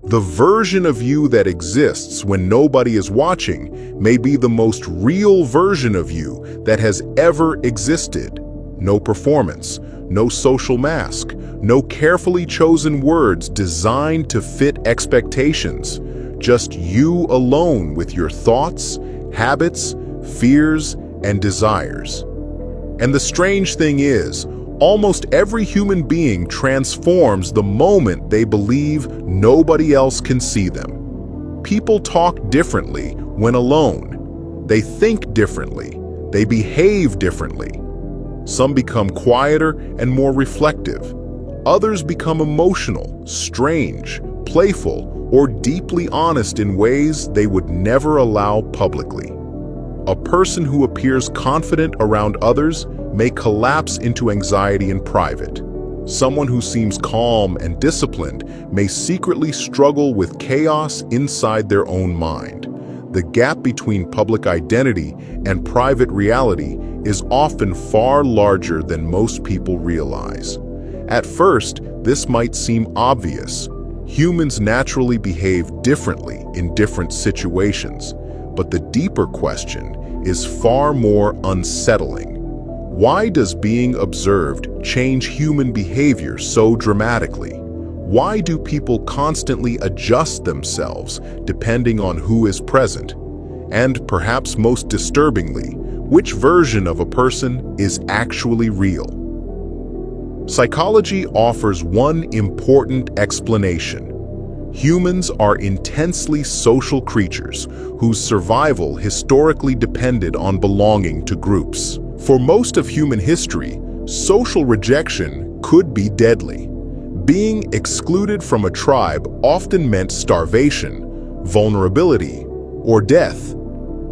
The version of you that exists when nobody is watching may be the most real version of you that has ever existed. No performance, no social mask, no carefully chosen words designed to fit expectations. Just you alone with your thoughts, habits, fears, and desires. And the strange thing is, almost every human being transforms the moment they believe nobody else can see them. People talk differently when alone. They think differently. They behave differently. Some become quieter and more reflective. Others become emotional, strange, playful, or deeply honest in ways they would never allow publicly. A person who appears confident around others may collapse into anxiety in private. Someone who seems calm and disciplined may secretly struggle with chaos inside their own mind. The gap between public identity and private reality is often far larger than most people realize. At first, this might seem obvious. Humans naturally behave differently in different situations, but the deeper question is far more unsettling. Why does being observed change human behavior so dramatically? Why do people constantly adjust themselves depending on who is present? And perhaps most disturbingly, which version of a person is actually real? Psychology offers one important explanation. Humans are intensely social creatures whose survival historically depended on belonging to groups. For most of human history, social rejection could be deadly. Being excluded from a tribe often meant starvation, vulnerability, or death.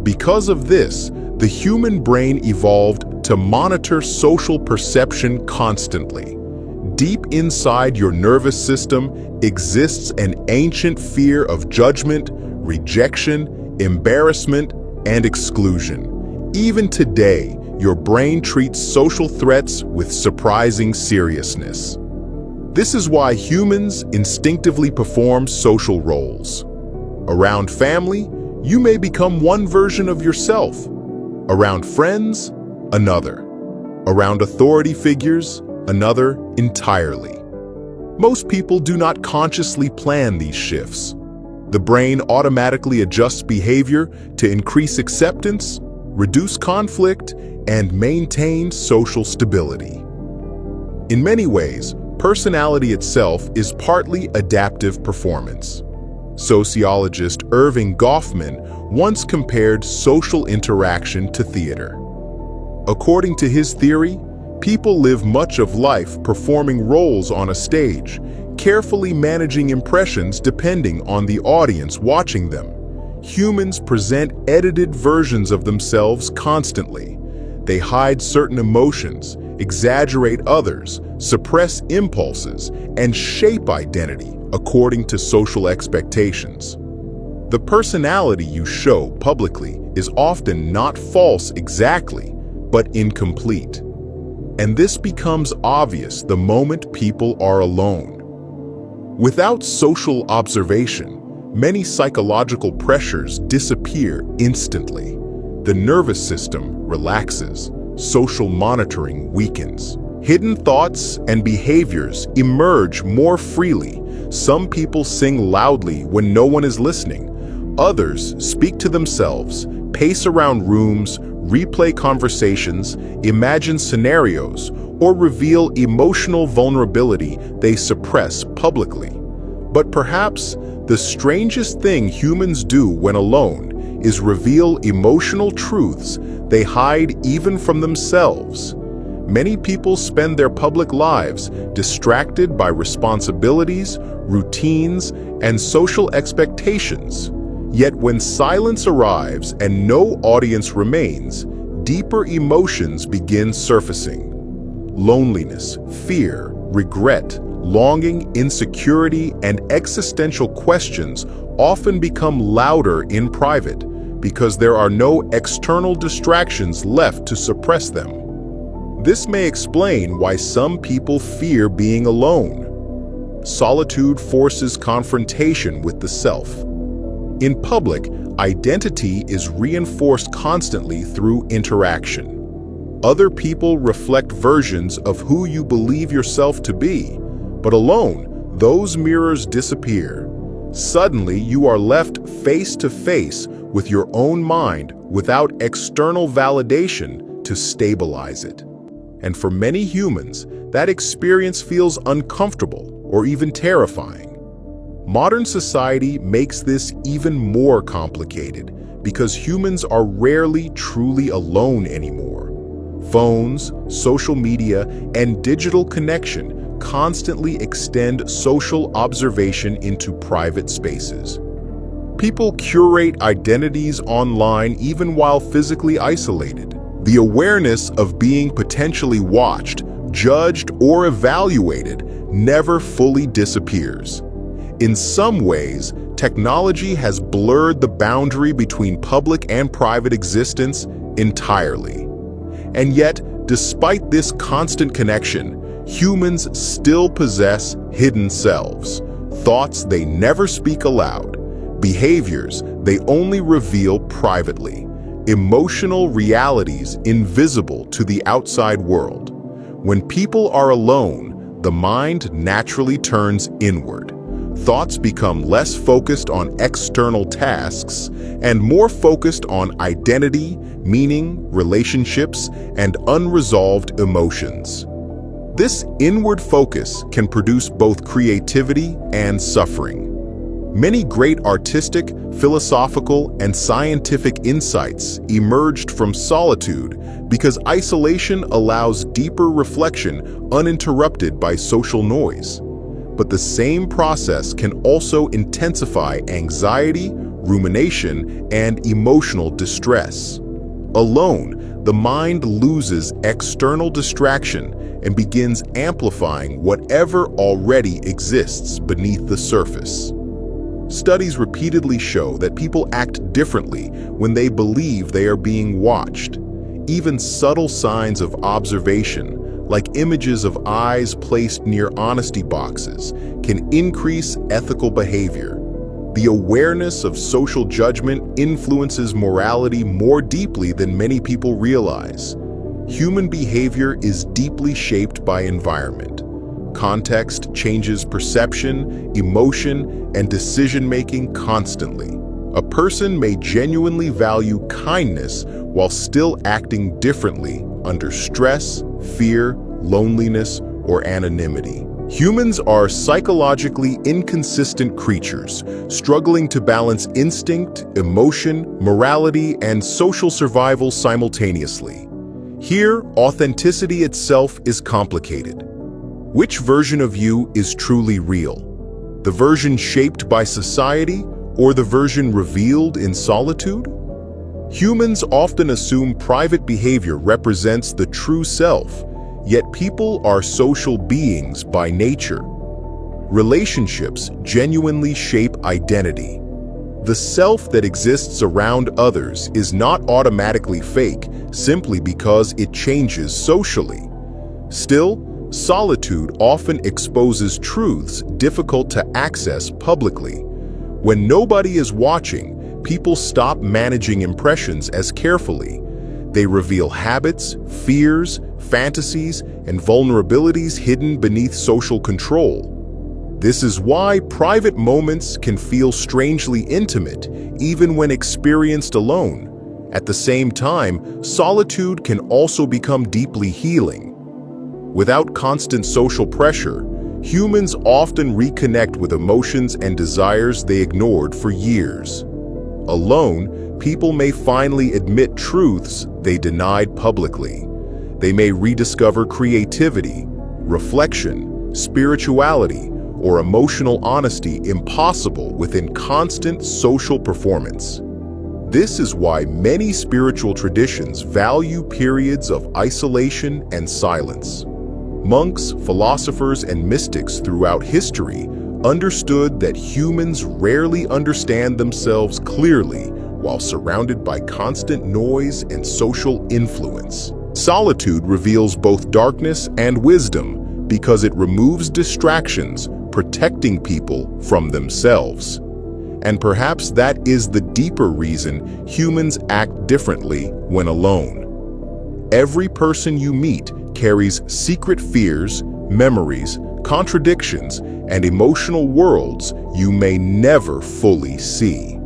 Because of this, the human brain evolved to monitor social perception constantly. Deep inside your nervous system exists an ancient fear of judgment, rejection, embarrassment, and exclusion. Even today, your brain treats social threats with surprising seriousness. This is why humans instinctively perform social roles. Around family, you may become one version of yourself. Around friends, another. Around authority figures, another entirely. Most people do not consciously plan these shifts. The brain automatically adjusts behavior to increase acceptance, reduce conflict, and maintain social stability. In many ways, personality itself is partly adaptive performance. Sociologist Irving Goffman once compared social interaction to theater. According to his theory, people live much of life performing roles on a stage, carefully managing impressions depending on the audience watching them. Humans present edited versions of themselves constantly. They hide certain emotions, exaggerate others, suppress impulses, and shape identity according to social expectations. The personality you show publicly is often not false exactly, but incomplete. And this becomes obvious the moment people are alone. Without social observation, many psychological pressures disappear instantly. The nervous system relaxes, social monitoring weakens. Hidden thoughts and behaviors emerge more freely. Some people sing loudly when no one is listening. Others speak to themselves, pace around rooms, replay conversations, imagine scenarios, or reveal emotional vulnerability they suppress publicly. But perhaps the strangest thing humans do when alone is reveal emotional truths they hide even from themselves. Many people spend their public lives distracted by responsibilities, routines, and social expectations. Yet when silence arrives and no audience remains, deeper emotions begin surfacing. Loneliness, fear, regret, longing, insecurity, and existential questions often become louder in private because there are no external distractions left to suppress them. This may explain why some people fear being alone. solitude forces confrontation with the self. In public, identity is reinforced constantly through interaction. Other people reflect versions of who you believe yourself to be, but alone, those mirrors disappear. Suddenly, you are left face to face with your own mind without external validation to stabilize it. And for many humans, that experience feels uncomfortable or even terrifying. Modern society makes this even more complicated because humans are rarely truly alone anymore. Phones, social media, and digital connection constantly extend social observation into private spaces. People curate identities online even while physically isolated. The awareness of being potentially watched, judged, or evaluated never fully disappears. In some ways, technology has blurred the boundary between public and private existence entirely. And yet, despite this constant connection, humans still possess hidden selves, thoughts they never speak aloud, behaviors they only reveal privately, emotional realities invisible to the outside world. When people are alone, the mind naturally turns inward. Thoughts become less focused on external tasks and more focused on identity, meaning, relationships, and unresolved emotions. This inward focus can produce both creativity and suffering. Many great artistic, philosophical, and scientific insights emerged from solitude because isolation allows deeper reflection uninterrupted by social noise. But the same process can also intensify anxiety, rumination, and emotional distress. Alone, the mind loses external distraction and begins amplifying whatever already exists beneath the surface. Studies repeatedly show that people act differently when they believe they are being watched. Even subtle signs of observation, like images of eyes placed near honesty boxes, can increase ethical behavior. The awareness of social judgment influences morality more deeply than many people realize. Human behavior is deeply shaped by environment. Context changes perception, emotion, and decision-making constantly. A person may genuinely value kindness while still acting differently under stress, fear, loneliness, or anonymity. Humans are psychologically inconsistent creatures, struggling to balance instinct, emotion, morality, and social survival simultaneously. Here, authenticity itself is complicated. Which version of you is truly real? The version shaped by society, or the version revealed in solitude? Humans often assume private behavior represents the true self, yet people are social beings by nature. Relationships genuinely shape identity. The self that exists around others is not automatically fake simply because it changes socially. Still, solitude often exposes truths difficult to access publicly. When nobody is watching, people stop managing impressions as carefully. They reveal habits, fears, fantasies, and vulnerabilities hidden beneath social control. This is why private moments can feel strangely intimate, even when experienced alone. At the same time, solitude can also become deeply healing. Without constant social pressure, humans often reconnect with emotions and desires they ignored for years. Alone, people may finally admit truths they denied publicly. They may rediscover creativity, reflection, spirituality, or emotional honesty impossible within constant social performance. This is why many spiritual traditions value periods of isolation and silence. Monks, philosophers, and mystics throughout history understood that humans rarely understand themselves clearly while surrounded by constant noise and social influence. Solitude reveals both darkness and wisdom because it removes distractions, protecting people from themselves. And perhaps that is the deeper reason humans act differently when alone. Every person you meet carries secret fears, memories, contradictions, and emotional worlds you may never fully see.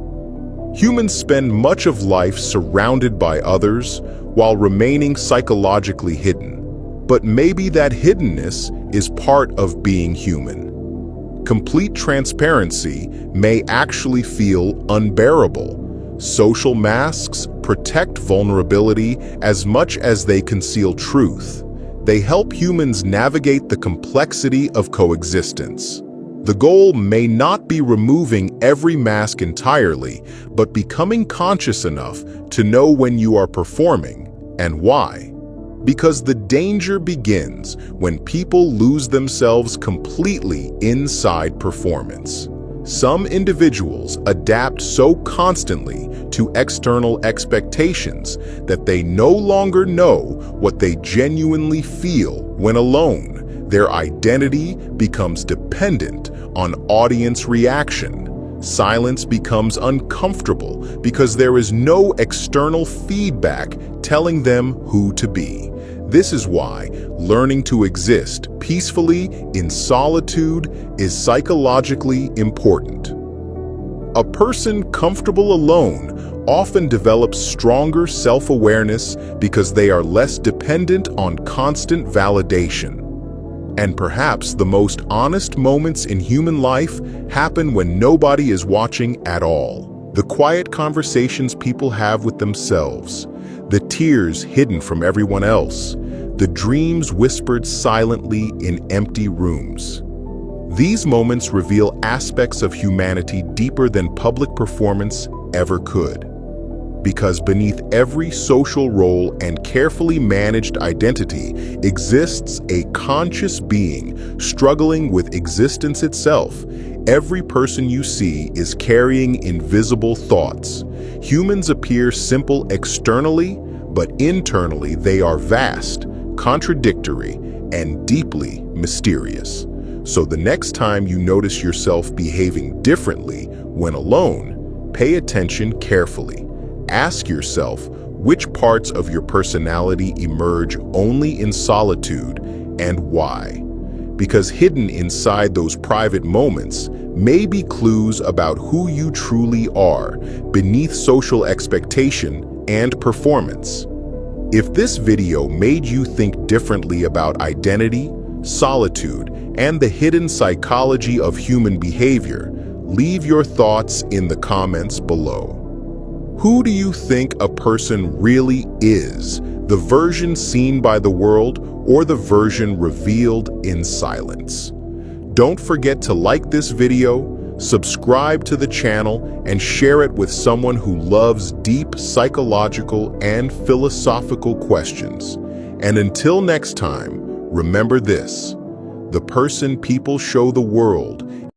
Humans spend much of life surrounded by others while remaining psychologically hidden. But maybe that hiddenness is part of being human. Complete transparency may actually feel unbearable. Social masks protect vulnerability as much as they conceal truth. They help humans navigate the complexity of coexistence. The goal may not be removing every mask entirely, but becoming conscious enough to know when you are performing and why. Because the danger begins when people lose themselves completely inside performance. Some individuals adapt so constantly to external expectations that they no longer know what they genuinely feel when alone. Their identity becomes dependent on audience reaction. Silence becomes uncomfortable because there is no external feedback telling them who to be. This is why learning to exist peacefully in solitude is psychologically important. A person comfortable alone often develops stronger self-awareness because they are less dependent on constant validation. And perhaps the most honest moments in human life happen when nobody is watching at all. The quiet conversations people have with themselves, the tears hidden from everyone else, the dreams whispered silently in empty rooms. These moments reveal aspects of humanity deeper than public performance ever could. Because beneath every social role and carefully managed identity exists a conscious being struggling with existence itself. Every person you see is carrying invisible thoughts. Humans appear simple externally, but internally they are vast, contradictory, and deeply mysterious. So the next time you notice yourself behaving differently when alone, pay attention carefully. Ask yourself which parts of your personality emerge only in solitude and why. Because hidden inside those private moments may be clues about who you truly are beneath social expectation and performance. If this video made you think differently about identity, solitude, and the hidden psychology of human behavior, leave your thoughts in the comments below. Who do you think a person really is? The version seen by the world or the version revealed in silence? Don't forget to like this video, subscribe to the channel, and share it with someone who loves deep psychological and philosophical questions. And until next time, remember this: the person people show the world